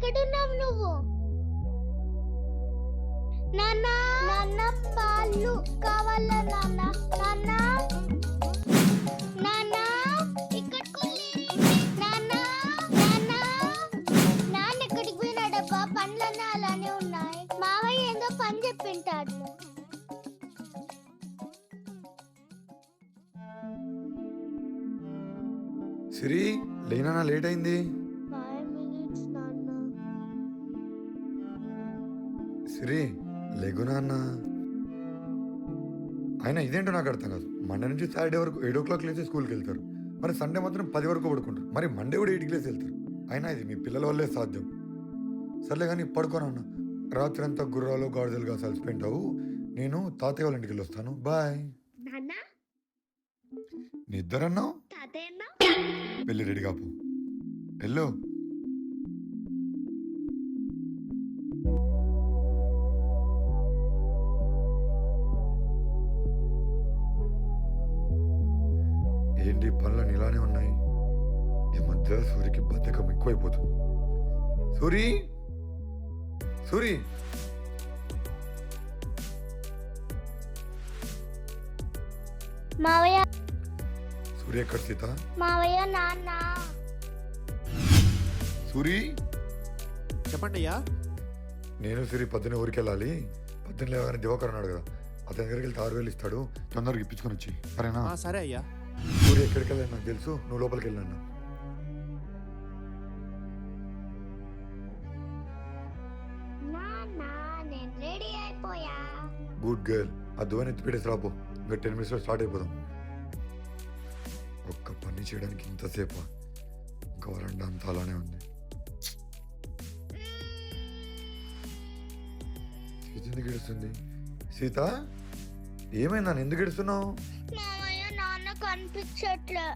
ఎక్కడున్నావు నువ్వు? నాన్న నాన్న పాలు కావాలా నాన్న? నాన్న నాన్న ఇక్కడికి నాన్న నాన్న నాన్న ఎక్కడికి పోయినాడబ్బా? పండ్లన్నీ అలానే ఉన్నాయి. మావయ్య ఏదో పని చెప్పింటాడు. సిరి లేనా? లేట్ అయింది. 5 minutes నాన్న. సిరి లేగునా అన్న. అయినా ఇదేంటో నాకు అర్థం కాదు. మండే నుంచి సాటర్డే వరకు 7 o'clock లేచి స్కూల్కి వెళ్తారు. మరి సండే మాత్రం 10 వరకు పడుకుంటారు. మరి మండే కూడా 8కి లేచి వెళ్తారు. అయినా ఇది మీ పిల్లల వల్లే సాధ్యం. సర్లే కానీ పడుకోను అన్న. రాత్రి అంతా గుర్రాలు గాడిదలుగా సలిసిపోయింటావు. నేను తాతయ్య వాళ్ళ ఇంటికి వెళ్ళి వస్తాను. బాయ్. నిద్దరన్నావు, వెళ్ళి రెడీ కాపు. వెళ్ళు. ఏంటి పనులు ఇలానే ఉన్నాయి? ఈ మధ్య సూరికి బద్ధకం ఎక్కువైపోతుంది. సూరి సూరి మావయ్య సూరి ఎక్కడ? సీత మావయ్య నాన్న. సూరి చెప్పండి అయ్యా. నేను సిరి పొద్దున్న ఊరికి వెళ్ళాలి. పొద్దున్న లేవగానే దివాకర్ అన్నాడు కదా, అతని దగ్గరికి వెళ్తే 6,000 ఇస్తాడు. తొందరగా ఇప్పించుకొని వచ్చి సరేనా? సరే అయ్యా. సూరి ఎక్కడికి వెళ్ళాను నాకు తెలుసు. నువ్వు లోపలికి వెళ్ళాను. Good girl. ఆ దువ్వని ఎత్తిపెట్టేసి రాపో. ఇంకా 10 minutes స్టార్ట్ అయిపోదాం. ఒక్క పని చేయడానికి ఇంతసేపు? ఇంకా వరండా అంతా అలానే ఉంది. సీత ఎందుకు ఏడుస్తుంది? సీత ఏమైందా? ఎందుకు ఏడుస్తున్నావు? నాన్న కనిపించట్లే.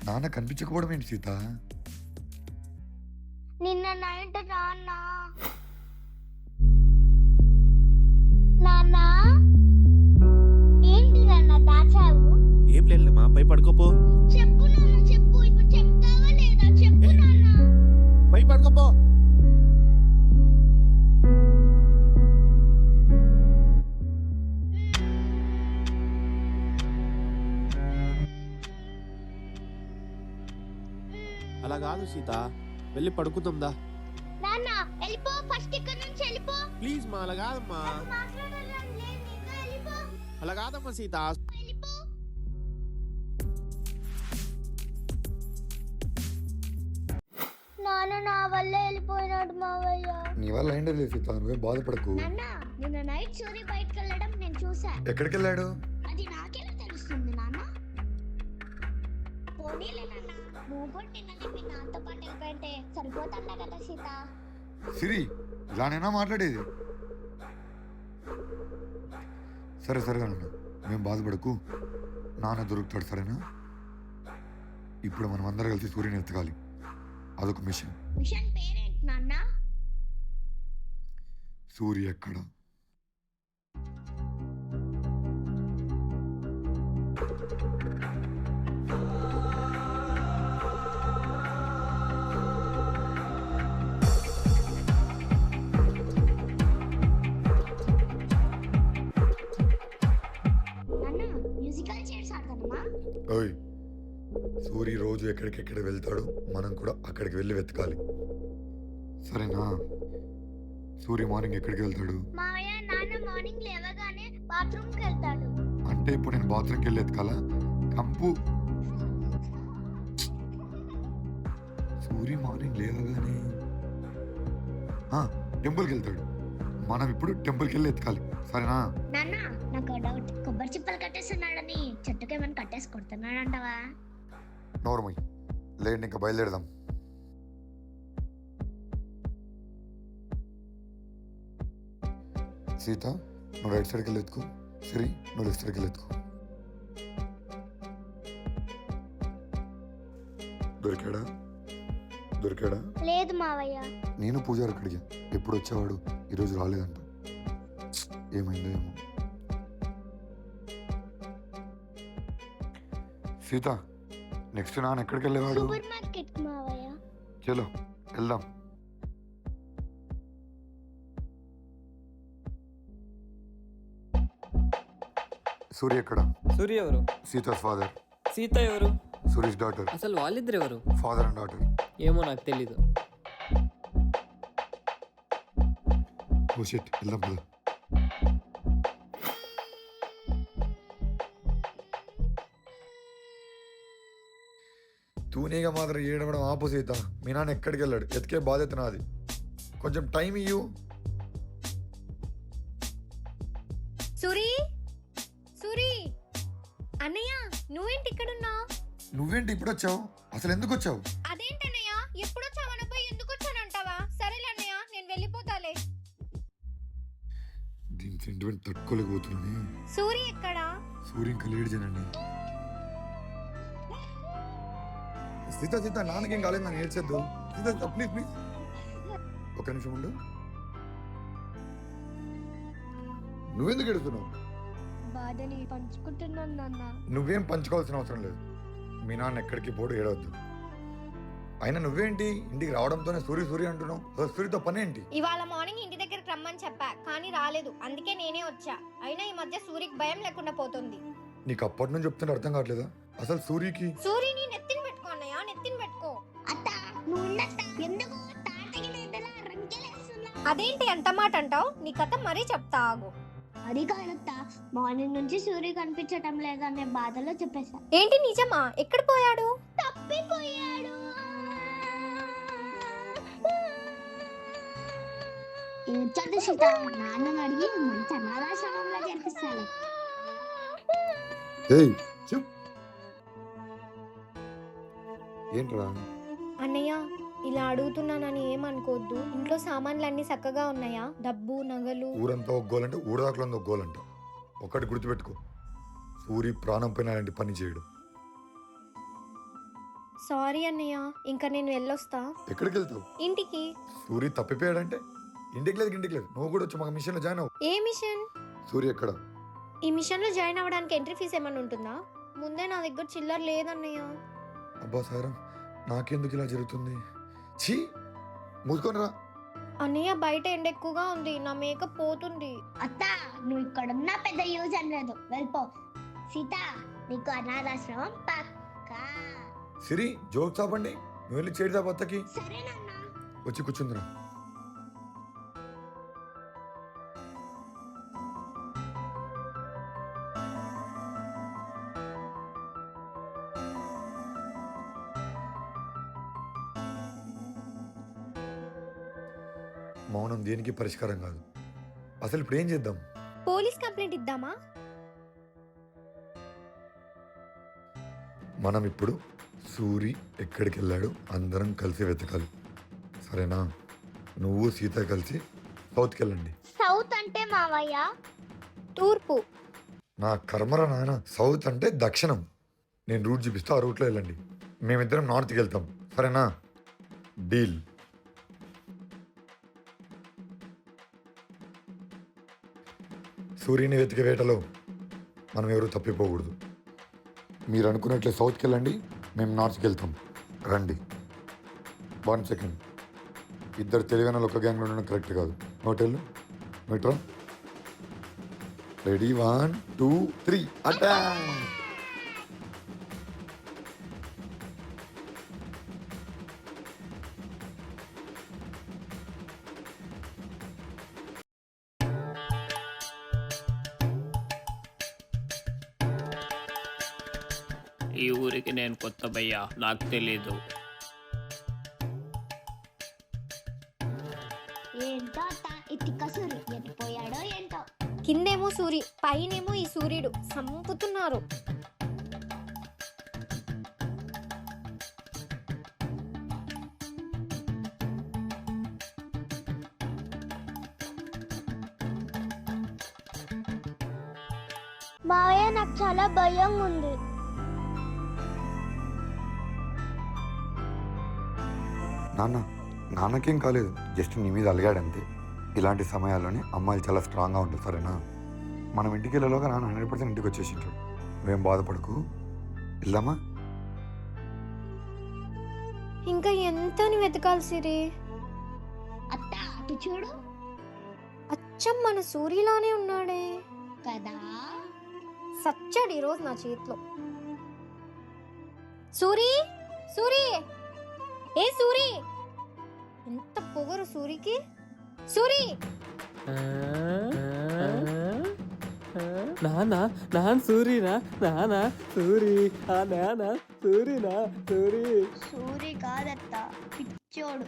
నాన్న కనిపించకపోవడం ఏంటి సీత? నిన్న నైట్ నాన్న ఏంటి నాన్న దాచావు? ఏం లేదు మా పై పడుకోపో. చెప్పు నాన్న, చెప్పు. ఇప్పుడు చెప్తావా లేదా? చెప్పు నాన్న. పై పడుకోపో. అలా కాదు సీత, వెళ్ళి పడుకుందాందా. నాన్న వెళ్ళిపో, ఫస్ట్ ఇక్కడ నుంచి వెళ్ళిపో. ప్లీజ్ మా, అలా కాదమ్మా. మాట్లాడాలని లేదు, ఇంకా వెళ్ళిపో. అలా కాదమ్మా సీత. వెళ్ళిపో. నాన్న నా వల్ల వెళ్ళిపోయినాడు మావయ్య. నీ వల్ల ఏంటో లేదు సీత, నువ్వే బాధపడకు. నాన్న నిన్న నైట్ సూరి బయటకు వెళ్ళడం నేను చూసా. ఎక్కడికి వెళ్ళాడు? అది నాకెలా తెలుస్తుంది నాన్న? పోనీలే నాన్న, నువ్వు కూడా నిన్ననే మీ నాన్నతో పాటు వెళ్ళిపోయింటే సరిపోతాండా కదా సీత. సిరి ఇలానైనా మాట్లాడేది? సరే సరే అన్న, మేము బాధపడకు. నాన్న దొరుకుతాడు సరేనా? ఇప్పుడు మనం అందరం కలిసి సూర్యుని ఎత్తగాలి. అదొక మిషన్. మిషన్ పేరేంటి నాన్న? సూర్య ఎక్కడ? ఓయ్, సూరి రోజు ఎక్కడికెక్కడ వెళ్తాడు, మనం కూడా అక్కడికి వెళ్ళి వెతకాలి సరేనా? సూరి మార్నింగ్ ఎక్కడికి వెళ్తాడు? మావయ్య నాన్న మార్నింగ్ లేవగానే బాత్రూమ్ కి వెళ్తాడు. అంటే ఇప్పుడు నేను బాత్రూమ్కి వెళ్ళి ఎతకాలా? కంపు. సూరి మార్నింగ్ లేవగానే టెంపుల్కి వెళ్తాడు. మనం ఇప్పుడు టెంపుల్కి వెళ్ళి ఎతకాలి సరేనా? నాన్న నాకు డౌట్, కొబ్బరి చిప్పలు కట్టేస్తున్నాడని చెట్టుకి ఏమైనా కట్టేసి కొడుతున్నాడంటావా? నోర్మల్ లేండి, ఇంకా బయలుదేరదాం. సీత నువ్వు రైట్ సైడ్కి వెళ్ళి ఎత్తుకో. సిరి నువ్వు లెఫ్ట్ సైడ్కి వెళ్ళి ఎత్తుకో. దొరికాడా? దొరికాడా? లేదు మావయ్య. నేను పూజారికి అడిగా, ఎప్పుడు వచ్చేవాడు, ఈరోజు రాలేదంట. ఏమైందో ఏమో. సీత నెక్స్ట్ నాన్న ఎక్కడికి వెళ్ళేవాడు? సూపర్ మార్కెట్ మావయ్య. చలో వెళ్దాం. సూర్య ఎక్కడ? సూర్య ఎవరు? సీతాస్ ఫాదర్. సీత ఎవరు? సురేష్ డాటర్. అసలు వాళ్ళిద్దరు ఎవరు? Father and daughter. ఏమో నాకు తెలీదు. ఓ షిట్, వెళ్దాం పద. తూనీగా మాత్రం ఏడవడం ఆపు సీత. మీ నాన్న ఎక్కడికి వెళ్ళాడు? ఎతికే బాధ్యత నాది. కొంచెం టైం ఇయ్యు. సూరి సూరి అన్నయ్య నువ్వేంటి ఇక్కడున్నావు? నువ్వేంటి ఇప్పుడు వచ్చావు? అసలు ఎందుకు వచ్చావు? అదేంటన్నయ్య ఎప్పుడొచ్చావనపై ఎందుకు వచ్చానంటావా? సరేలే అన్నయ్య నేను వెళ్ళిపోతాలే. దీని సెంటిమెంట్ తట్టుకోలేకపోతున్నాను. సూరి ఎక్కడా? సూర్య ఇంకా లేడు జనండి. సీత సీత నాన్నకేం కాలేదు, నన్ను ఏడ్చేద్దు. సీత ప్లీజ్ ప్లీజ్ ఒక నిమిషం ఉండు. నువ్వెందుకు ఎడుతున్నావు? బాధని పంచుకుంటున్నాను నాన్న. నువ్వేం పంచుకోవాల్సిన అవసరం లేదు. మీ నాన్న ఎక్కడికి పోడు, ఏడవద్దు. అయినా నువ్వేంటి ఇంటికి రావడంతోనే సూర్య సూర్య అంటున్నావు? అసలు సూర్యతో పని ఏంటి? ఇవాళ మార్నింగ్ ఇంటి దగ్గరికి రమ్మని చెప్పా కానీ రాలేదు, అందుకే నేనే వచ్చా. అయినా ఈ మధ్య సూరికి భయం లేకుండా పోతుంది. నీకు అప్పటి నుంచి చెప్తుంటే అర్థం కావట్లేదా? అసలు సూర్యకి సూరిని నెత్తిన పెట్టుకో అన్నయ్య, నెత్తిన పెట్టుకో. అత్త నువ్వు ఉండత్త. ఎందుకు తాతకి నిద్రలా రంకెలేస్తున్నావు? అదేంటి అంత మాట అంటావు? నీ కథ మరీ చెప్తా ఆగు. అది కాదత్త, మార్నింగ్ నుంచి సూర్య కనిపించటం లేదనే బాధలో చెప్పేశా. ఏంటి నిజమా? ఎక్కడ పోయాడు? తప్పిపోయాడు. ఏడ్చొద్దు సీత, నాన్నని అడిగి మంచి అనాథాశ్రమంలో చేర్పిస్తాను. ఏయ్ చెప్. ఏంట్రా? అన్నయ్య ఇలా అడుగుతున్నానని ఏమనుకోవద్దు. ఇంట్లో సామాన్లన్నీ చక్కగా ఉన్నాయా? డబ్బు నగలు? ఊరంతా ఒక గోలంటే ఊరదాకులో ఒక గోలంట. ఒక్కటి గుర్తుపెట్టుకో, సూర్య ప్రాణం పైన అలాంటి పని చేయడు. సారీ అన్నయ్య, ఇంకా నేను వెళ్ళొస్తా. ఎక్కడికి వెళ్తావు? ఇంటికి. సూర్య తప్పిపోయాడంటే ఇంటికి లేదు ఇంటికి లేదు. నువ్వు కూడా వచ్చి మాకు మిషన్ లో జాయిన్ అవ్వు. ఏ మిషన్? సూర్య ఎక్కడ? ఈ మిషన్ లో జాయిన్ అవ్వడానికి ఎంట్రీ ఫీజు ఏమైనా ఉంటుందా? ముందే నా దగ్గర చిల్లర లేదన్నయ్య. అబ్బా సారా, నాకెందుకు ఇలా జరుగుతుంది? ఛీ, మూసుకొని రా. అన్నయ్య బయట ఎండ ఎక్కువగా ఉంది, నా మేకప్ పోతుంది. అత్త నువ్వు ఇక్కడున్నా పెద్ద యూజ్ అని లేదు, వెళ్ళిపో. సీత నీకు అనాథాశ్రమం పక్కా. సిరి జోక్ చాపండి. నువ్వు వెళ్ళి చేరుదా బత్తకి. సరే నాన్న. వచ్చి కూర్చుందిరా. మౌనం దేనికి పరిష్కారం కాదు. అసలు ఇప్పుడు ఏం చేద్దాం? పోలీస్ కంప్లైంట్ ఇద్దామా? మనం ఇప్పుడు సూరి ఎక్కడికి వెళ్ళాడు అందరం కలిసి వెతకాలి, సరేనా? నువ్వు సీత కలిసి సౌత్కి వెళ్ళండి. సౌత్ అంటే మావయ్య తూర్పు. నా కర్మరా నాయన, సౌత్ అంటే దక్షిణం. నేను రూట్ చూపిస్తా, ఆ రూట్లో వెళ్ళండి. మేమిద్దరం నార్త్కి వెళ్తాం, సరేనా? డీల్. సూర్యుని వెతికే వేటలో మనం ఎవరు తప్పిపోకూడదు. మీరు అనుకున్నట్లే సౌత్కి వెళ్ళండి, మేము నార్త్కి వెళ్తాం. రండి. 1 సెకండ్. ఇద్దరు తెలివైన ఒక గ్యాంగ్లో ఉండడం కరెక్ట్ కాదు. Hotel metro ready 1 2 3 attack. ఈ ఊరికి నేను కొత్త భయ్యా, నాకు తెలీదు. ఏంటో అత్త, ఈ తిక్క సూర్యు ఎట్టిపోయాడో ఏంటో. కిందేమో సూరి, పైనేమో ఈ సూర్యుడు సంపుతున్నారు. మావయ్య నాకు చాలా భయంగా ఉంది. నాన్నకేం కాలేదు, జస్ట్ నీ మీద అలిగాడంతే. ఇలాంటి సమయాల్లోనే అమ్మాయిలు చాలా స్ట్రాంగ్గా ఉంటారు, సరేనా? మనం ఇంటికి వెళ్ళలోగా నాన్న 100% ఇంటికి వచ్చేసి ఉంటాడు. నువ్వేం బాధపడకు, వెళ్దామా? ఇంకా ఎంతని వెతకాలి సిరి? అత్త అటు చూడు అచ్చం మన సూర్యలానే ఉన్నాడే కదా. సచ్చాడు ఈరోజు నా చేతిలో. సూరి, సూరి, ఏ సూరి, ఎంత పొగరు సూరికి. సూరి, నానా నాన్న సూరినా, నానా సూరి, ఆ నానా సూరినా, సూరి. సూరి కాదత్త, పిచ్చోడు.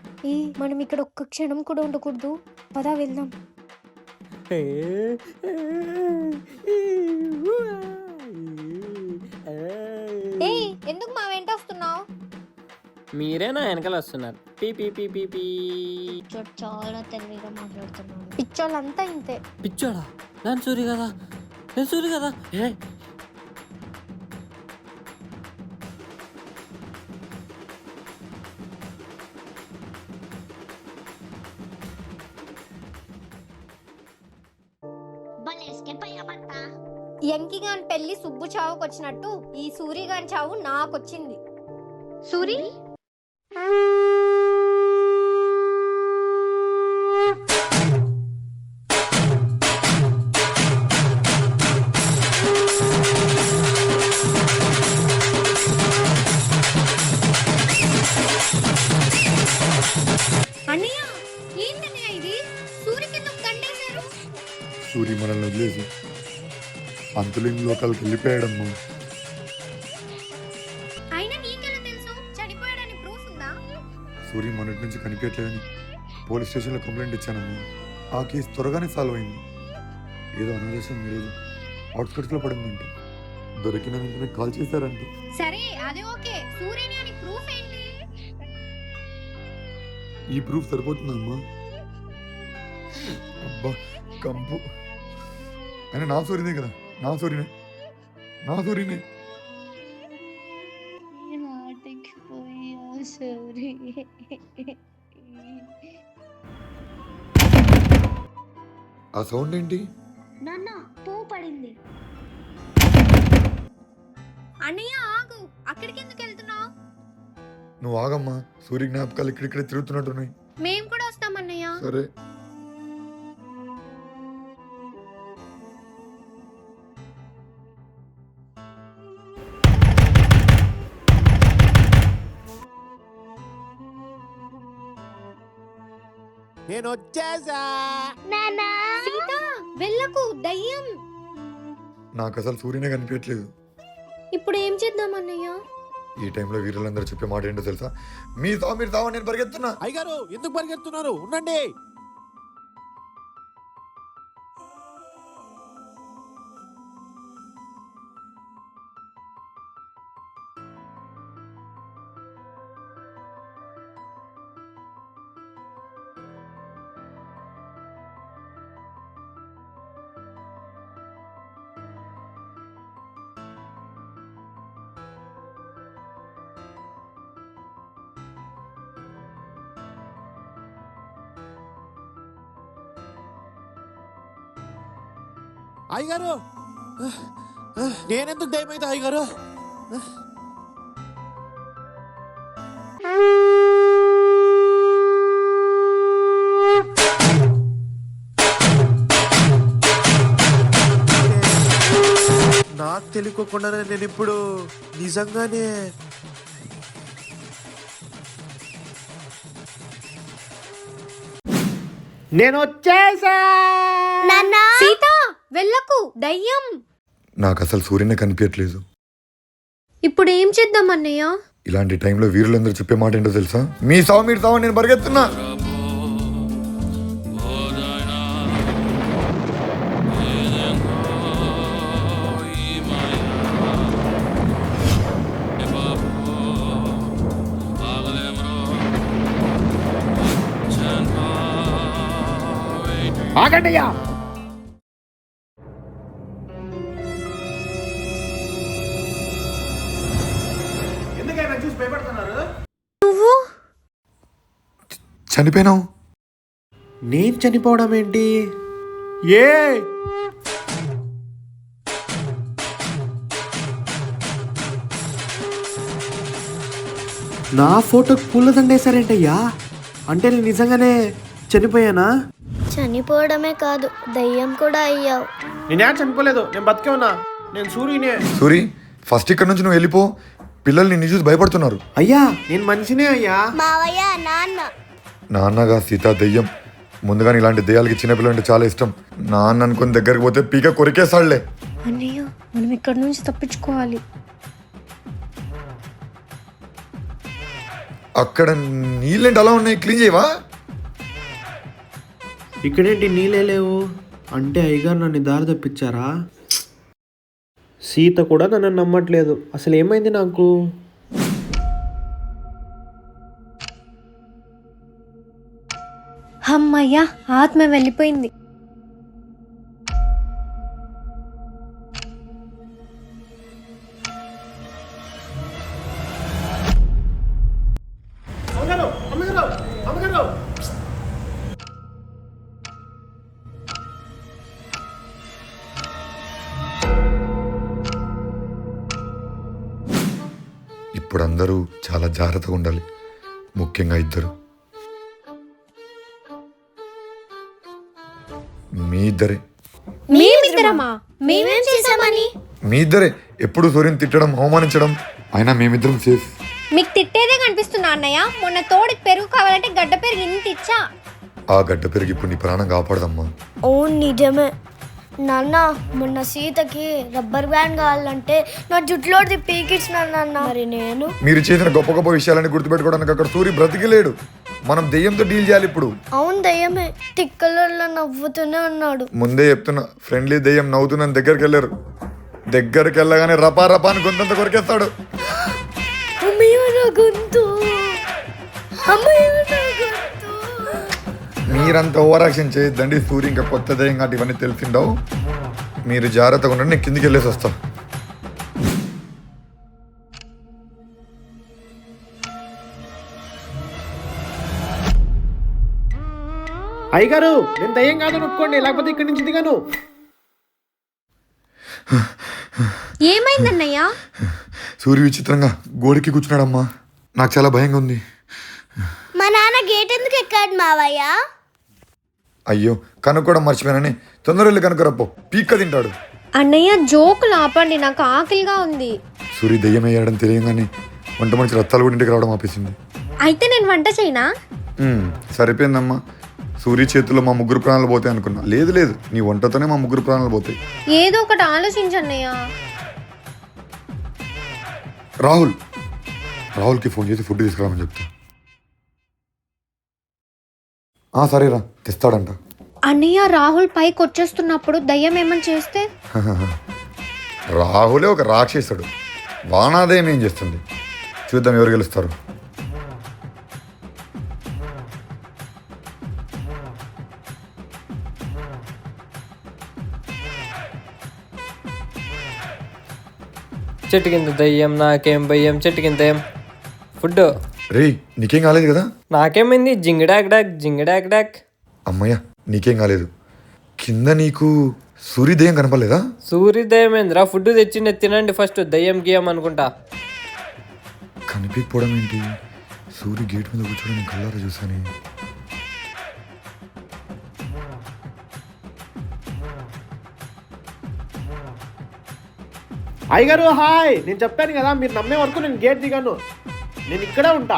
మనం ఇక్కడ ఒక్క క్షణం కూడా ఉండకూడదు. పదా వెళ్దాం. ఎందుకు మా వెంట వస్తున్నావు? మీరే నా వెనకాల వస్తున్నారు. P P P P P. పిచ్చోడు చాలా తెలివిగా మాట్లాడుతున్నాడు. పిచ్చోళ్ళంతా ఇంతే. పిచ్చోడా? నేను సూరి కదా, నేను సూరి కదా. భలే ఎస్కేప్ అయ్యామత్త. ఎంకిగాన్ పెళ్లి సుబ్బు చావుకు వచ్చినట్టు ఈ సూరిగాన్ చావు నాకొచ్చింది. సూరి, అన్నయ్య ఏంటన్నయ్య ఇది? సూరికి ఎందుకు దండేశారు? సూరి మనల్ని వదిలేసి అంతులేని లోకాలకు వెళ్ళిపోయాడమ్మా. అయినా నీకెలా తెలుసు? చనిపోయాడని ప్రూఫ్ ఉందా? సూరి మొన్నటి నుంచి కనిపించట్లేదని పోలీస్ స్టేషన్లో కంప్లైంట్ ఇచ్చానమ్మా. ఆ కేసు త్వరగానే సాల్వ్ అయింది. ఏదో అనాదేశం ఈరోజు అవుట్స్కట్స్లో పడిందంట. దొరికిన వెంటనే కాల్ చేశారంట. సరే అదే ఓకే. సూర్యని అని ప్రూఫ్ ఏంటి? ఈ ప్రూఫ్ సరిపోతుందమ్మా. అబ్బా కంపు. అయినా నా సూర్యనే కదా, నా సూర్యనే, నా సూర్యనే. నాటికి పోయా సూరి. ఆ సౌండ్ ఏంటి? నాన్న పువ్వు పడింది. అన్నయ్య ఆగు, అక్కడికి ఎందుకు వెళ్తున్నావు? నువ్వు ఆగమ్మా. సూర్య జ్ఞాపకాలు ఇక్కడిక్కడే తిరుగుతున్నట్టున్నాయి. మేము కూడా వస్తాం అన్నయ్య. సరే. నేను వచ్చేసా. నాన్నా సీత, వెళ్ళకు, దయ్యం. నాకు అసలు సూర్యనే కనిపించట్లేదు. ఇప్పుడు ఏం చేద్దాం అన్నయ్య? ఈ టైంలో వీరులందరూ చెప్పే మాట ఏంటో తెలుసా? మీ సావు మీరు సావు, నేను పరిగెత్తున్నా. అయ్యగారు ఎందుకు పరిగెడుతున్నారు? ఉండండి. అయ్యగారు నేనెందుకు దయమైతే అయ్యగారు? నాకు తెలియకుండానే నేను ఇప్పుడు నిజంగానే నేను వచ్చేసా. సీత, వెళ్ళకు, దయ్యం. నాకు అసలు సూర్యనే కనిపించట్లేదు. ఇప్పుడు ఏం చేద్దాం అన్నయ్య? ఇలాంటి టైంలో వీరులందరూ చెప్పే మాట ఏంటో తెలుసా? మీ సావు మీరు సావు, నేను పరిగెత్తున్నా. ఆగండియ్యా. ఎందుకైనా చూసి భయపడుతున్నారు? నువ్వు చనిపోయినావు. నేను చనిపోవడం ఏంటి? ఏ నా ఫోటోకి పూలదండ వేశారేంటయ్యా? అంటే నేను నిజంగానే చనిపోయానా? చనిపోవడమే కాదు దయ్యం కూడా అయ్యావు. నేనే చనిపోలేదు, నేను బతికే ఉన్నా. నేను సూర్యునే. సూరి, ఫస్ట్ ఇక్కడ నుంచి నువ్వు వెళ్ళిపో. పిల్లలు నిన్ను చూసి భయపడుతున్నారు. అయ్యా నేను మనిషినే అయ్యా. మావయ్య నాన్న. నాన్నగా సీత దెయ్యం. ముందుగానే ఇలాంటి దెయ్యాలకి చిన్నపిల్లలు అంటే చాలా ఇష్టం. నాన్న అనుకుని దగ్గరికి పోతే పీక కొరికేసాడులే. అన్నయ్య మనం ఇక్కడ నుంచి తప్పించుకోవాలి. అక్కడ నీళ్ళేంటి అలా ఉన్నాయి, క్లీన్ చేయవా? ఇక్కడేంటి నీళ్ళే లేవు? అంటే అయ్యగారు నన్ను దారి తప్పించారా? సీత కూడా నన్ను నమ్మట్లేదు. అసలు ఏమైంది నాకు? అమ్మయ్యా ఆత్మ వెళ్ళిపోయింది. ఇప్పుడు అందరూ చాలా జాగ్రత్తగా ఉండాలి, ముఖ్యంగా ఇద్దరు. మీ ఇద్దరే మేమిద్దరమా? మేమేం చేసామని? మీ ఇద్దరే ఎప్పుడు సూర్యుని తిట్టడం, అవమానించడం. అయినా మేమిద్దరం సేఫ్. మీకు తిట్టేదే కనిపిస్తున్నా అన్నయ్య. మొన్న తోడికి పెరుగు కావాలంటే గడ్డ పెరుగు ఇంత ఇచ్చా. ఆ గడ్డ పెరిగి ఇప్పుడు నీ ప్రాణం కాపాడదమ్మా. అవును నిజమే నాన్న. మొన్న సీతకి రబ్బర్ బ్యాండ్ కావాలంటే నా జుట్టులోది పీకిచ్చిన నాన్న. మరి నేను మీరు చేసిన గొప్ప గొప్ప విషయాలని గుర్తుపెట్టుకోవడానికి అక్కడ సూర్య బ్రతికిలేడు. మనం దెయ్యంతో డీల్ చేయాలి ఇప్పుడు. అవును దయ్యమే. తిక్కలలో నవ్వుతూనే ఉన్నాడు. ముందే చెప్తున్నా, ఫ్రెండ్లీ దెయ్యం నవ్వుతున్నాను. దగ్గరికి వెళ్ళారు. దగ్గరికి వెళ్ళగానే రపా రపా అని గొంతంత కొరికేస్తాడు. అమ్మయ్య నా గొంతు, అమ్మయ్య నా గొంతు. మీరంతా ఓవర్ యాక్షన్ చేయొద్దండి. సూర్య ఇంకా కొత్త దెయ్యం కాబట్టి ఇవన్నీ తెలిసిండవు. మీరు జాగ్రత్తగా ఉండండి, నేను కిందికి వెళ్ళేసి వస్తా. అయ్యగారు నేను దయ్యం కాదని ఒప్పుకోండి, లేకపోతే ఇక్కడి నుంచి దిగాను. ఏమైందన్నయ్య? సూర్య విచిత్రంగా గోడకి కూర్చున్నాడమ్మా. నాకు చాలా భయంగా ఉంది. మా నాన్న గేట్ ఎందుకు ఎక్కాడు మావయ్య? అయ్యో కనుక్కోవడం మర్చిపోయానని. తొందరగా వెళ్ళి కనుక్కరప్పో, పీక్క తింటాడు. అన్నయ్య జోకులు ఆపండి, నాకు ఆకలిగా ఉంది. సూర్య దెయ్యం అయ్యాడని తెలియగానే వంట మనిషి రత్తాలు కూడా ఇంటికి రావడం ఆపేసింది. అయితే నేను వంట చేయనా? సరిపోయిందమ్మా. సూర్య చేతుల్లో మా ముగ్గురు ప్రాణాలు పోతాయి అనుకున్నా. లేదు లేదు, నీ వంటతోనే మా ముగ్గురు ప్రాణాలు పోతాయి. ఏదో ఒకటి ఆలోచించన్నయ్య. రాహుల్కి ఫోన్ చేసి ఫుడ్ తీసుకురామని చెప్తా. సరేరా, తెస్తాడంట. అన్నయ్య రాహుల్ పైకి వచ్చేస్తున్నప్పుడు దయ్యం ఏమని చేస్తే? రాహులే ఒక రాక్షసుడు. వానాదయం ఏం చేస్తుంది చూద్దాం, ఎవరు గెలుస్తారు. చెట్టు కింద దయ్యం, నాకేం భయం. చెట్టు కింద ఏం ఫుడ్. రే నీకేం కాలేదు కదా? నాకేమైంది? జింగిడాక్ డాక్ జింగిడాక్ డాక్. అమ్మయ్య నీకేం కాలేదు. కింద నీకు సూర్యదయం కనపడలేదా? సూర్యోదయమేంద్రా? ఫుడ్ తెచ్చిండే తినండి ఫస్ట్. దయ్యం గియ్యం అనుకుంటా. కనిపించకపోవడం ఏంటి? సూర్య గేట్ మీద కూర్చోడం నేను కళ్ళారా చూసాను. అయ్యగారు హాయ్. నేను చెప్పాను కదా, మీరు నమ్మే వరకు నేను గేట్ దిగాను. నేను ఇక్కడే ఉంటా.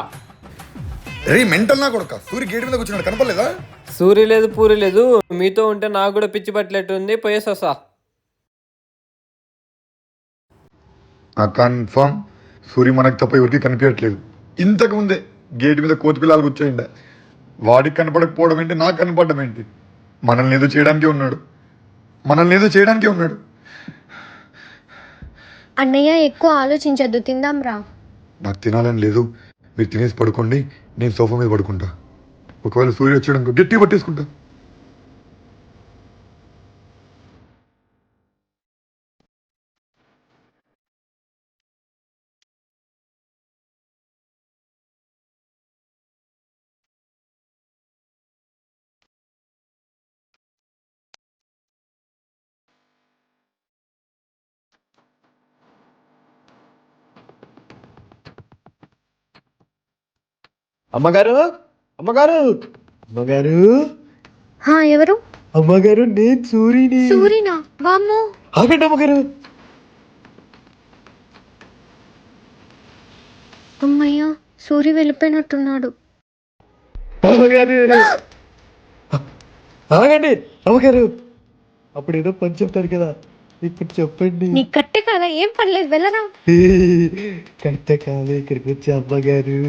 రే మెంటల్ నా కొడుక, సూర్య గేట్ మీద కూర్చున్నాడు, కనపడలేదా? సూరి లేదు పూరి లేదు. మీతో ఉంటే నాకు కూడా పిచ్చి పట్టలేట్టుంది. పోయేసి వస్తా. కన్ఫర్మ్ సూర్య మనకు తప్ప ఎవరికి కనిపించట్లేదు. ఇంతకు ముందే గేట్ మీద కోతి పిల్లలు కూర్చోండి. వాడికి కనపడకపోవడం ఏంటి, నాకు కనపడడం ఏంటి? మనల్ని ఏదో చేయడానికే ఉన్నాడు. అన్నయ్య ఎక్కువ ఆలోచించద్దు, తిందాం రా. నాకు తినాలని లేదు. మీరు తినేసి పడుకోండి, నేను సోఫా మీద పడుకుంటా. ఒకవేళ సూర్య వచ్చాడు గట్టి పట్టేసుకుంటా. అమ్మగారు అమ్మగారు అమ్మగారు ఎవరు? అమ్మగారు నేను సూరిని. సూరినా? వామ్మో. ఆగండి అమ్మగారు. అమ్మయ్యా, సూరి వెళ్ళిపోయినట్టున్నాడు. అమ్మగారు ఆగండి అమ్మగారు. అప్పుడు ఏదో పని చెప్తారు కదా, ఇప్పుడు చెప్పండి. నీ కట్టే కదా, ఏం పర్లేదు, వెళ్ళరా. కరెక్ట్ కాదు, ఇక్కడికి వచ్చి అమ్మగారు.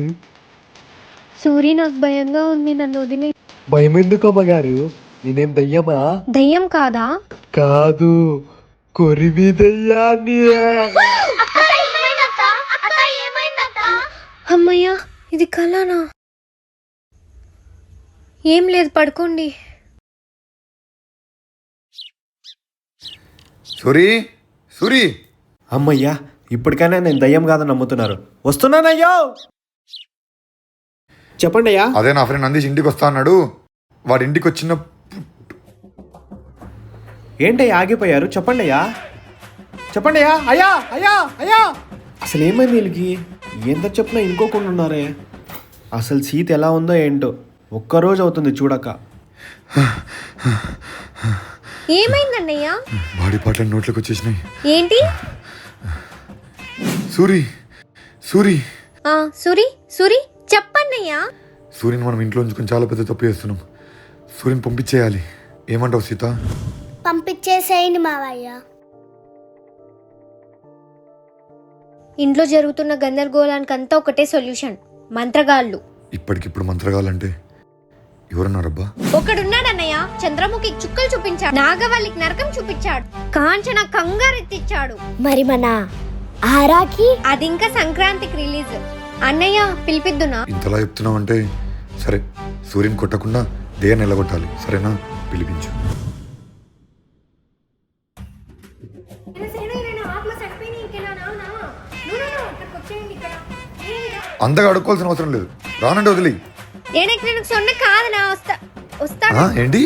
సూరి, నాకు భయంగా ఉంది, నన్ను వదిలే. భయం ఎందుకు అమ్మగారు? నేనేం దయ్యమా? దయ్యం కాదా? కాదు, కొరివి దయ్యాన్ని. అమ్మయ్యా, ఇది కలనా? ఏం లేదు, పడుకోండి. సూరి సూరి అమ్మయ్యా, ఇప్పటికైనా నేను దయ్యం కాదని నమ్ముతున్నారు. వస్తున్నానయ్యో. చెప్పండి అయ్యా. అదే నా ఫ్రెండ్ నందీష్ ఇంటికి వస్తా అన్నాడు. వాడి ఇంటికి వచ్చిన ఏంటయ్యా ఆగిపోయారు? చెప్పండి అయ్యా, చెప్పండి అయ్యా. అయ్యా అయ్యా అయ్యా, అసలు ఏమైంది వీళ్ళకి? ఎంత చెప్పినా ఇంకోకుండా ఉన్నారే. అసలు సీత ఎలా ఉందో ఏంటో, ఒక్కరోజు అవుతుంది చూడక. ఏమైందన్నయ్యా? బాడీ పాటలు నోట్లోకి వచ్చేసినాయి. ఏంటి? సూరి సూరి సూరి సూరి, చెప్పన్నయ్యా. సూర్యుని మనం ఇంట్లో ఉంచుకొని చాలా పెద్ద తప్పు చేస్తున్నాం. సూర్యుని పంపించేయాలి. ఏమంటావు సీత? పంపించేసేయండి మావయ్య. ఇంట్లో జరుగుతున్న గందరగోళానికి అంతా ఒకటే సొల్యూషన్, మంత్రగాళ్ళు. ఇప్పటికిప్పుడు మంత్రగాలంటే ఎవరున్నారబ్బా? ఒకడున్నాడన్నయ్య, చంద్రముఖి చుక్కలు చూపించాడు, నాగవల్లికి నరకం చూపించాడు, కాంచన కంగారెత్తిచ్చాడు. మరి మన ఆరాకి? అది ఇంకా సంక్రాంతికి రిలీజ్. అన్నయ్య, పిలిపిద్దునా? ఇంతలా చెప్తున్నావు అంటే సరే, సూర్యుని కొట్టకుండా దేని నిలగొట్టాలి, సరేనా? పిలిపించు. అంతగా అడుక్కోవాల్సిన అవసరం లేదు, రానండి వదిలి. సొన్న కాదనా, వస్తాడు. ఏంటి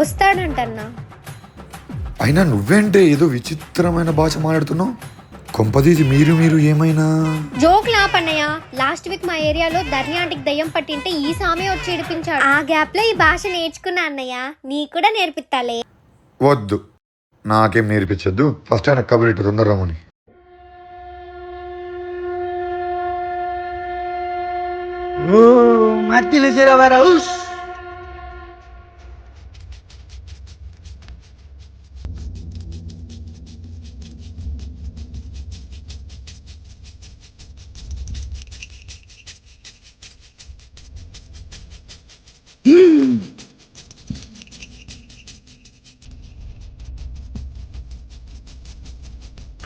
వస్తాడంటన్నా. అయినా నువ్వేంటే ఏదో విచిత్రమైన భాష మాట్లాడుతున్నావు. కొంపదీసి మీరు ఏమైనా జోక్ లాపన్నయ్య. లాస్ట్ వీక్ మా ఏరియాలో ధర్యాటికి దయ్యం పట్టింటే ఈ సామే వచ్చి ఏడిపించాడు. ఆ గ్యాప్ లో ఈ భాష నేర్చుకున్నా అన్నయ్య, నీ కూడా నేర్పిస్తాలే. వద్దు, నాకేం నేర్పించద్దు. ఫస్ట్ ఆయన కబుర్ తొందర రమ్మని.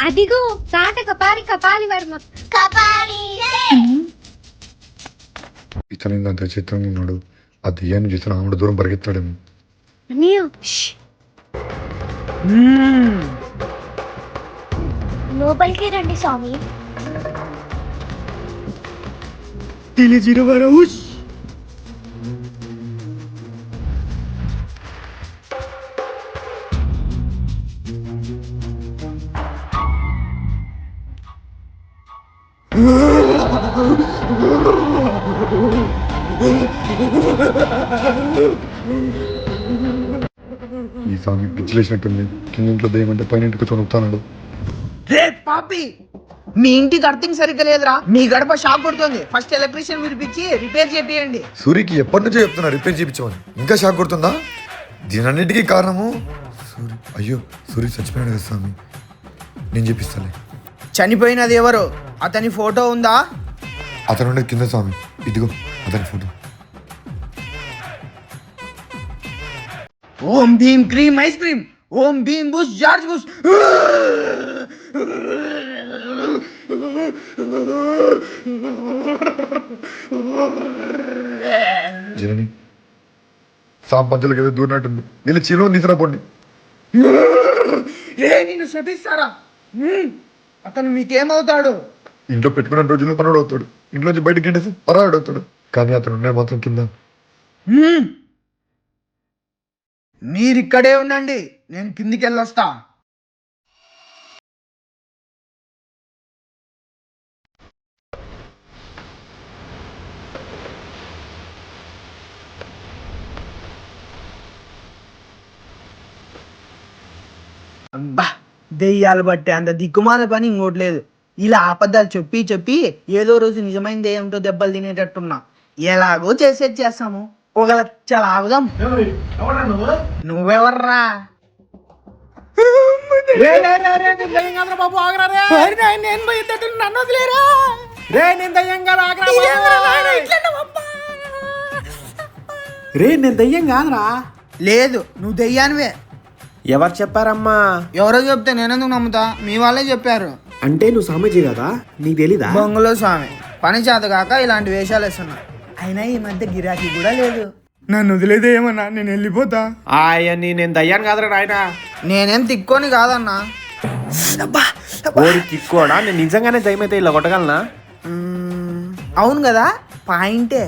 అదిగో తాట కపాలి కపాలి వర్మ. ఇతను అంత చిత్రంగా ఉన్నాడు. ఆ దెయ్యాన్ని చూసిన ఆవిడ దూరం పరిగెత్తాడేమో. లోపలికి రండి స్వామి. ఈ సాంగ్ పిచ్చిలేసినట్టుంది. కింద ఇంట్లో దెయ్యం అంటే పైన ఇంటికి చొనుకుతాడు. రే పాపి, మీ ఇంటికి అర్థం సరిగ్గా లేదురా. మీ గడప షాక్ కొడుతుంది. ఫస్ట్ ఎలక్ట్రీషియన్ పిలిపించి రిపేర్ చేపియండి. సూరికి ఎప్పటి నుంచో చెప్తున్నా రిపేర్ చేయించమని, ఇంకా షాక్ కొడుతుందా? దీనన్నిటికీ కారణము సూరి. అయ్యో, సూరి చచ్చిపోయాడు కదా స్వామి, నేను చెప్పిస్తాలే. చనిపోయినది ఎవరు? అతని ఫోటో ఉందా? అతను ఉండేది కింద స్వామి, ఇదిగో అతని ఫోటో. ఓం భీమ్ క్రీమ్ ఐస్ క్రీమ్, ఓం భీమ్ బుష్ జార్జ్ బుష్. జనని సాంపంచులకి ఏదో దూరినట్టుంది. నేను చిరుని తీసిన పోండి. ఏ నిన్ను శపిస్తారా? అతను మీకేమవుతాడు? ఇంట్లో పెట్టుకున్న రోజుల్లో పనుడు అవుతాడు, ఇంట్లోంచి బయటకి గంటేసి పరాడు అవుతాడు. కానీ అతను ఉండే మాత్రం కింద. మీరిక్కడే ఉండండి, నేను కిందికి వెళ్ళొస్తా. అబ్బా దెయ్యాలు బట్టే అంత దిక్కుమాల పని ఇంకోటి లేదు. ఇలా అబద్ధాలు చెప్పి చెప్పి ఏదో రోజు నిజమైన దెయ్యంతో దెబ్బలు తినేటట్టున్నా. ఎలాగో చేసేసాము. ఒక లక్షలు ఆగుదాం. నువ్వెవర్రా? రే నేను దయ్యం కాదురా. లేదు, నువ్వు దెయ్యానివే. ఎవరు చెప్పారమ్మా? ఎవరో చెప్తే నేనెందుకు నమ్ముతా? మీ వాళ్ళే చెప్పారు. అంటే నువ్వు స్వామీజీ కదా, నీకు తెలీదా? బొంగులో స్వామి పని చేత కాక ఇలాంటి వేషాలు వేస్తున్నా. అయినా ఈ మధ్య గిరాకీ కూడా లేదు. నన్ను వదిలేదే ఏమన్నా, నేను వెళ్ళిపోతా. ఆయన్ని నేను దయ్యాన్ని కాదురా నాయన. నేనేం తిక్కోని కాదన్నా. ఓడి తిక్కోడా? నేను నిజంగానే దయ్యం అయితే ఇలా కొట్టగలనా? అవును కదా, పాయింటే.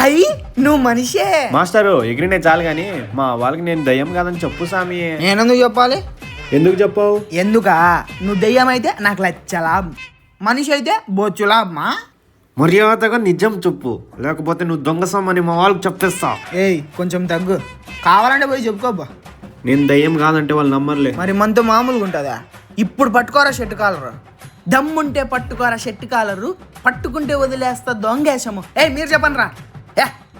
అయ్యి నువ్వు మనిషే. మాస్టరు ఎగిరినే చాలు గాని మా వాళ్ళకి నేను దయ్యం కాదని చెప్పు స్వామి. నేనెందుకు చెప్పాలి? ఎందుకు చెప్పావు? ఎందుకా? నువ్వు దెయ్యం అయితే నాకు లచ్చ లాభం, మనిషి అయితే బొచ్చు లాభమా? మర్యాదగా నిజం చెప్పు, లేకపోతే నువ్వు దొంగ సొమ్మని మా వాళ్ళకి చెప్పేస్తా. ఏయ్ కొంచెం తగ్గు, కావాలంటే పోయి చెప్పుకోబ్బా. నేను దయ్యం కాదంటే వాళ్ళు నమ్మర్లే. మరి మనతో మామూలుగా ఉంటుందా? ఇప్పుడు పట్టుకోరా షెట్టు కాలరు, దమ్ముంటే పట్టుకోరా షెట్టు కాలరు, పట్టుకుంటే వదిలేస్తా దొంగేశము. ఏయ్ మీరు చెప్పండి రా.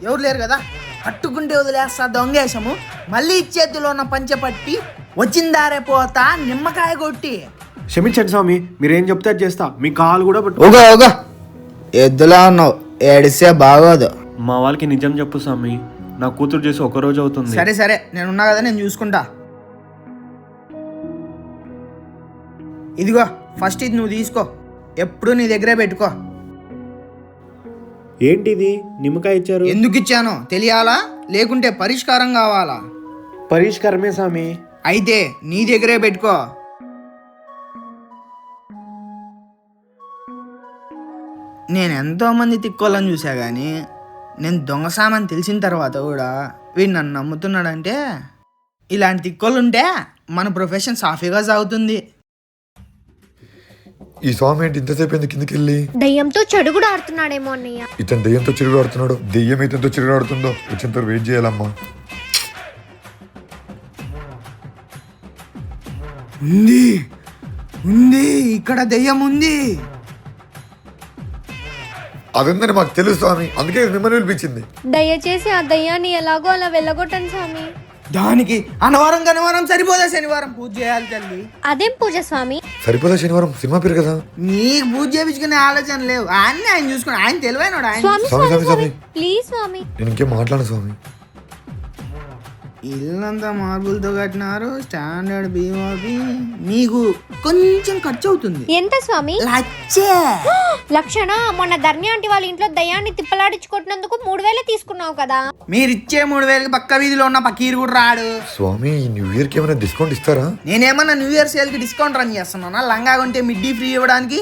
ఎవరు లేరు కదా. పట్టుకుంటే వదిలేస్తా దొంగేశము, మళ్ళీ చేతిలో ఉన్న పంచె పట్టి వచ్చిందారే పోతా నిమ్మకాయ కొట్టి. క్షమించండి స్వామి, మీరేం చెప్తే అది చేస్తా. మీ కాలు కూడా పట్టు. ఓగా ఎద్దులా ఉన్నావు, ఏడిస్తే బాగోదు. మా వాళ్ళకి నిజం చెప్పు స్వామి, నా కూతురు చేసి ఒక రోజు అవుతుంది. సరే సరే, నేనున్నా కదా, నేను చూసుకుంటా. ఇదిగో ఫస్ట్ ఇది నువ్వు తీసుకో, ఎప్పుడు నీ దగ్గరే పెట్టుకో. ఏంటిది నిమ్మకాయ ఇచ్చారు? ఎందుకు ఇచ్చానో తెలియాలా, లేకుంటే పరిష్కారం కావాలా? పరిష్కారమే స్వామి. అయితే నీ దగ్గరే పెట్టుకో. నేను ఎంతో మంది తిక్కోళ్ళని చూసా కానీ నేను దొంగ సామాన్ తెలిసిన తర్వాత కూడా వీడు నన్ను నమ్ముతున్నాడంటే, ఇలాంటి తిక్కోళ్ళు ఉంటే మన ప్రొఫెషన్ సాఫీగా సాగుతుంది. ఈ స్వామి ఏంటి ఇంతసేపు ఎందుకు కిందకి వెళ్ళి? దయ్యంతో చెడు కూడా ఆడుతున్నాడేమో అన్నయ్య. ఇతను దెయ్యంతో చిరుగు ఆడుతున్నాడు. దెయ్యం ఇతనితో చిరుగు ఆడుతుందో వచ్చేంత వెయిట్ చేయాలమ్మా. ఉంది ఉంది, ఇక్కడ దెయ్యం ఉంది. అదందని మాకు తెలుసు స్వామి, అందుకే మిమ్మల్ని పిలిపించింది. దయచేసి ఆ దయ్యాన్ని ఎలాగో అలా వెళ్ళగొట్టండి స్వామి. దానికి అనవారం కనవారం సరిపోదా, శనివారం పూజ చేయాలి తల్లి. అదేం పూజ స్వామి? సరిపోదా శనివారం సినిమా పేరు కదా. నీకు పూజ చేయించుకునే ఆలోచన లేవు, ఆయన చూసుకుని, ఆయన తెలివైనడు. ఆయన స్వామి స్వామి స్వామి స్వామి స్వామి ప్లీజ్ స్వామి. నేను ఇంకేం మాట్లాడను స్వామి. ఇల్లంతా మార్బుల్తో కట్టినారు, స్టాండర్డ్ బీమాబీ. నీకు కొంచెం ఖర్చు అవుతుంది. ఎంత స్వామి? లచ్చే. లక్షణ, మొన్న ధర్ని ఆంటీ వాళ్ళ ఇంట్లో దయ్యాన్ని తిప్పలాడించుకుంటున్నందుకు 3000 తీసుకున్నావు కదా. మీరిచ్చే 3000కి పక్క వీధిలో ఉన్న పకీరు కూడా రాడు. స్వామి ఈ న్యూ ఇయర్ కి ఏమైనా డిస్కౌంట్ ఇస్తారా? నేనేమన్నా న్యూ ఇయర్ సేల్ కి డిస్కౌంట్ రన్ చేస్తున్నానా? లంగా కొంటే మిడ్డీ ఫ్రీ ఇవ్వడానికి.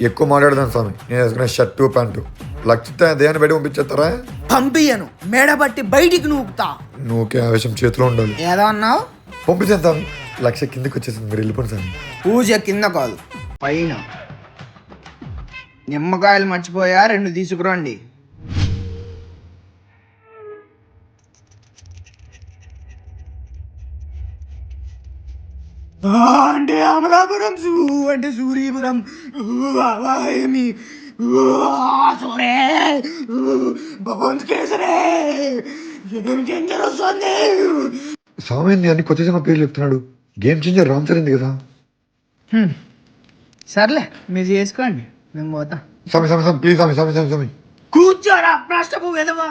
ఎక్కువ మాట్లాడదాం స్వామి. నేను వేసుకునే షర్టు ప్యాంటు లక్షిత దేని బయట పంపించేస్తారా? పంపియను, మెడబట్టి బయటికి నూపుతా. నువ్వుకే ఆవేశం చేతిలో ఉండాలి. ఏదో అన్నావు? పంపించాను స్వామి. లక్ష కిందకి వచ్చేసింది, మీరు వెళ్ళిపోండి స్వామి. పూజ కింద కాదు పైన. నిమ్మకాయలు మర్చిపోయా, 2 తీసుకురండి. అంటే అమలాపురం, అంటే సూర్యపురం, స్వామి అన్ని కొత్త సినిమా పేర్లు చెప్తున్నాడు. గేమ్ చేంజర్ రామ్ చరణ్ కదా. సర్లే మీరు చేసుకోండి, మేము పోతా. స్వామి స్వామి స్వామి ప్లీజ్ స్వామి స్వామి స్వామి స్వామి కూర్చోరా ప్రశ్నపు వెదవా.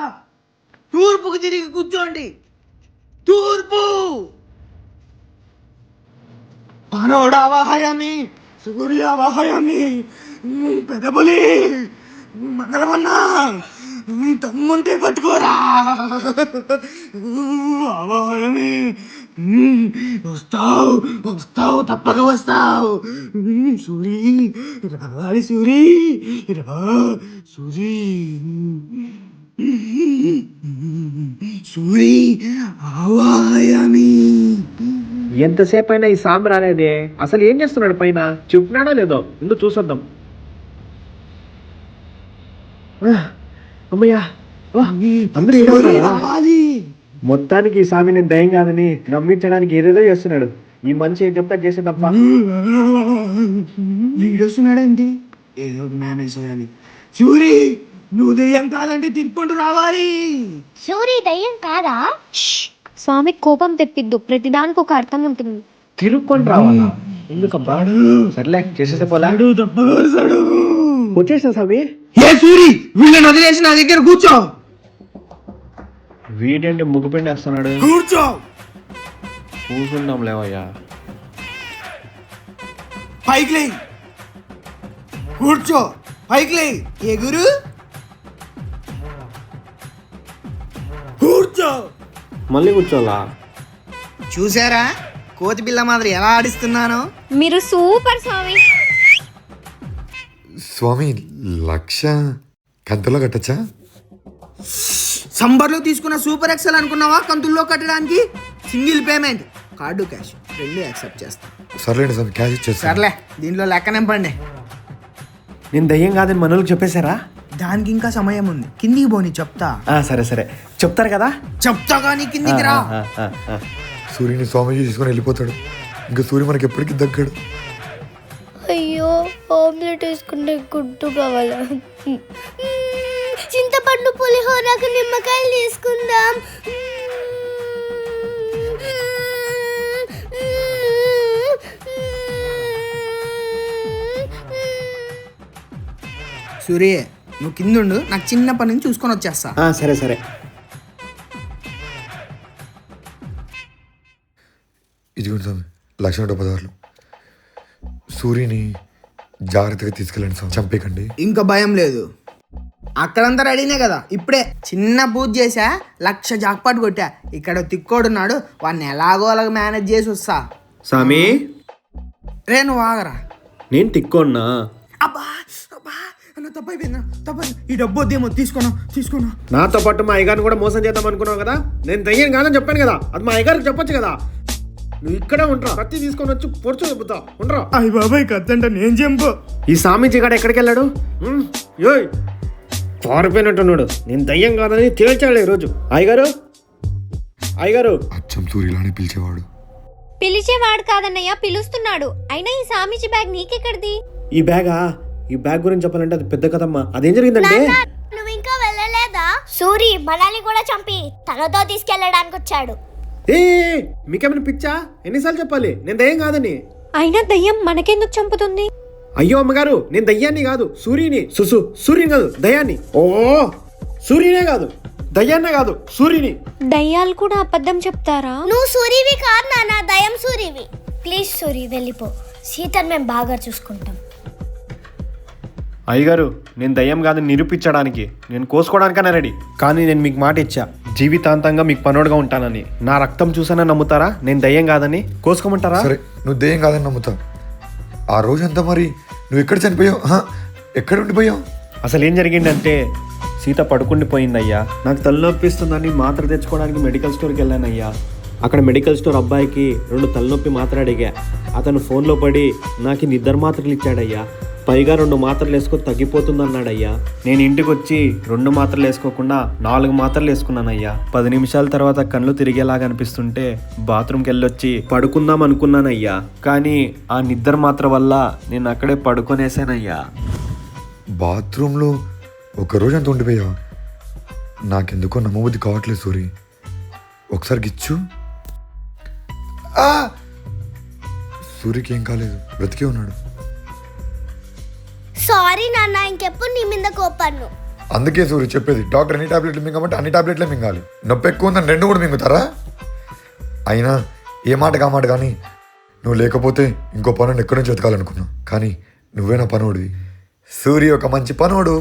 తూర్పుకు తిరిగి కూర్చోండి. తూర్పు. పనోడావాహయామి, సూర్యావాహయామి, పెదబులి, మంగళమన్నా, తమ్ముంటే పట్టుకోరా. ఆవాహయామి. వస్తావు వస్తావు, తప్పక వస్తావు. సూరి రావాలి, సూరి రా, సూరి సూరి ఆవాహయామి. ఎంతసేపు అయినా ఈ సాంబ్ రాలేదే. అసలు ఏం చేస్తున్నాడు పైన? చెప్పినాడా లేదో ఎందుకు చూసొద్దాం. అమ్మయ్యా, అందరూ రావాలి. మొత్తానికి ఈ స్వామి నేను దయ్యం కాదని నమ్మించడానికి ఏదేదో చేస్తున్నాడు. ఈ మనిషి ఏం చెప్తా చేసే తప్ప. వీడొస్తున్నాడేంటి? ఏదో మేనేజ్ చేయాలి. సూరి, నువ్వు దెయ్యం కాదంటే తిరుక్కుంటూ రావాలి. సూరి దయ్యం కాదా? స్వామి కోపం తెప్పిద్దు, ప్రతిదానికి ఒక అర్థం ఉంటుంది. తిరుక్కొని రావాలా? ఎందుకబ్బా? సర్లే చేసేస్తే పోలా. వచ్చేసా స్వామి. ఏ సూరి, వీళ్ళని వదిలేసి నా దగ్గర కూర్చో. వీడేంటి ముగ్గుపిండి వేస్తున్నాడు? కూర్చో. కూర్చుందాం లేవయ్యా. పైకి లే. కూర్చో. పైకి లే. ఎగురు. కూర్చో. మళ్ళీ కూర్చోలా? చూసారా కోతి పిల్ల మాదిరి ఎలా ఆడిస్తున్నానో? మీరు సూపర్ స్వామి. స్వామి 1,00,000 కంతలో కట్టచ్చా? సంబర్లో తీసుకున్న సూపర్ ఎక్సెల్ అనుకున్నావా కంతుల్లో కట్టడానికి? సింగిల్ పేమెంట్, కార్డు క్యాష్ రెండు యాక్సెప్ట్ చేస్తా. సర్లేండి స్వామి, క్యాష్ ఇచ్చేస్తా. సర్లే, దీంట్లో లెక్క నింపండి. నేను దయ్యం కాదని మనోళ్ళకి చెప్పేశారా? దానికి ఇంకా సమయం ఉంది, కిందికి పోని చెప్తా. సరే సరే చెప్తారు కదా. చెప్తా కానీ కిందికి రా. సూర్యుని స్వామి తీసుకొని వెళ్ళిపోతాడు. ఇంకా సూర్యు మనకి ఎప్పటికీ దగ్గడు. అయ్యో ఆమ్లెట్ వేసుకుంటే గుడ్డు కావాలా? చింతపండు పులిహోరకు నిమ్మకాయలు తీసుకుందాం. సూర్య, నువ్వు కిందుండు, నాకు చిన్న పని నుంచి చూసుకొని వచ్చేస్తా. సరే సరే. ఇదిగోండి స్వామి 1,10,000. సూర్యుని జాగ్రత్తగా తీసుకెళ్ళండి స్వామి, చంపేకండి. ఇంకా భయం లేదు, అక్కడంతా రెడీనే కదా. ఇప్పుడే చిన్న పూజ చేసా, 1,00,000 జాక్పాట్ కొట్టా. ఇక్కడ తిక్కోడున్నాడు, వాడిని ఎలాగో అలాగ మేనేజ్ చేసి వస్తా. స్వామి రే నువ్వు ఆగరా. నేను తిక్కోన్నా? అబ్బా అబ్బా అన్న, తప్పైపోయిందా? తప్పైంది. ఈ డబ్బు వద్దేమో, తీసుకోనా. నాతో పాటు మా అయ్యగారిని కూడా మోసం చేద్దాం అనుకున్నావు కదా. నేను దయ్యం కాదని చెప్పాను కదా, అది మా అయ్యగారికి చెప్పొచ్చు కదా. నువ్వు ఇక్కడే ఉంటా, కత్తి తీసుకొని వచ్చి పొడుచు చెబుతా ఉండరా. అయ్య బాబాయ్, కత్తంట నేను చంపు. ఈ స్వామీజీ గారు ఎక్కడికి వెళ్ళాడు? యోయ్ పారిపోయినట్టున్నాడు. నేను దయ్యం కాదని తేల్చాడు ఈరోజు. అయ్యగారు అచ్చం సూర్యులాని పిలిచేవాడు. పిలిచేవాడు కాదన్నయ్య, పిలుస్తున్నాడు. అయినా ఈ సామీజీ బ్యాగ్ నీకెక్కడిది? ఈ బ్యాగ్ గురించి చెప్పాలంటే అది పెద్ద కథమ్మా. అదేం జరిగిందంటే, నువ్వు ఇంకా వెళ్ళలేదా? సూరి మనల్ని కూడా చంపి తనతో తీసుకెళ్ళడానికి వచ్చాడు. ఏ మీకేమైనా పిచ్చా? ఎన్నిసార్లు చెప్పాలి నేను దయ్యం కాదని? అయినా దయ్యం మనకెందుకు చంపుతుంది? అయ్యో అమ్మగారు, నేను దయ్యాన్ని కాదు, సూర్యుని. సూర్యుని కాదు, దయ్యాన్ని. ఓ సూర్యునే కాదు, దయ్యాన్నే కాదు, సూర్యుని. దయ్యాలు కూడా అబద్ధం చెప్తారా? నువ్వు సూరివి కాదు నాన్న, దయం సూరివి. ప్లీజ్ సూరి వెళ్ళిపో, సీతను మేము బాగా చూసుకుంటాం. అయ్యగారు, నేను దయ్యం కాదని నిరూపించడానికి నేను కోసుకోవడానికన్నా రెడీ. కానీ నేను మీకు మాట ఇచ్చా, జీవితాంతంగా మీకు పనోడుగా ఉంటానని. నా రక్తం చూసానా నమ్ముతారా? నేను దయ్యం కాదని కోసుకోమంటారా? సరే, నువ్వు దెయ్యం కాదని నమ్ముతావు. ఆ రోజంతా మరి నువ్వు ఎక్కడ చనిపోయావు? ఎక్కడ ఉండిపోయావు? అసలు ఏం జరిగిందంటే, సీత పడుకుండిపోయిందయ్యా. నాకు తలనొప్పిస్తుందని మాత్ర తెచ్చుకోవడానికి మెడికల్ స్టోర్కి వెళ్ళానయ్యా. అక్కడ మెడికల్ స్టోర్ అబ్బాయికి 2 తలనొప్పి మాత్ర అడిగా. అతను ఫోన్లో పడి నాకు నిద్ర మాత్రలు ఇచ్చాడయ్యా. పైగా 2 మాత్రలు వేసుకో తగ్గిపోతుందన్నాడయ్యా. నేను ఇంటికి వచ్చి 2 మాత్రలు వేసుకోకుండా 4 మాత్రలు వేసుకున్నానయ్యా. 10 నిమిషాల తర్వాత కళ్ళు తిరిగేలాగా అనిపిస్తుంటే బాత్రూమ్కి వెళ్ళొచ్చి పడుకుందాం అనుకున్నానయ్యా. కానీ ఆ నిద్ర మాత్ర వల్ల నేను అక్కడే పడుకొనేసానయ్యా. బాత్రూంలో ఒక రోజు అంత ఉండిపోయావు? నాకెందుకో నమ్మబుద్ధి కావట్లేదు సూరి. ఒకసారి గిచ్చు. సూరికి ఏం కాలేదు, బ్రతికే ఉన్నాడు. సారీ నాన్న, ఇంకెప్పుడు నీ మీద కోపన్ను. అందుకే సూరి చెప్పేది, డాక్టర్ ఎన్ని టాబ్లెట్లు మింగమంటే అన్ని టాబ్లెట్లే మింగాలి. నొప్పి ఎక్కువ ఉందని 2 కూడా మింగుతారా? అయినా ఏ మాట కామాట కానీ నువ్వు లేకపోతే ఇంకో పనుని ఎక్కడి నుంచి వెతకాలనుకున్నా. కానీ నువ్వే నా పనోడివి. సూరి ఒక మంచి పనోడు.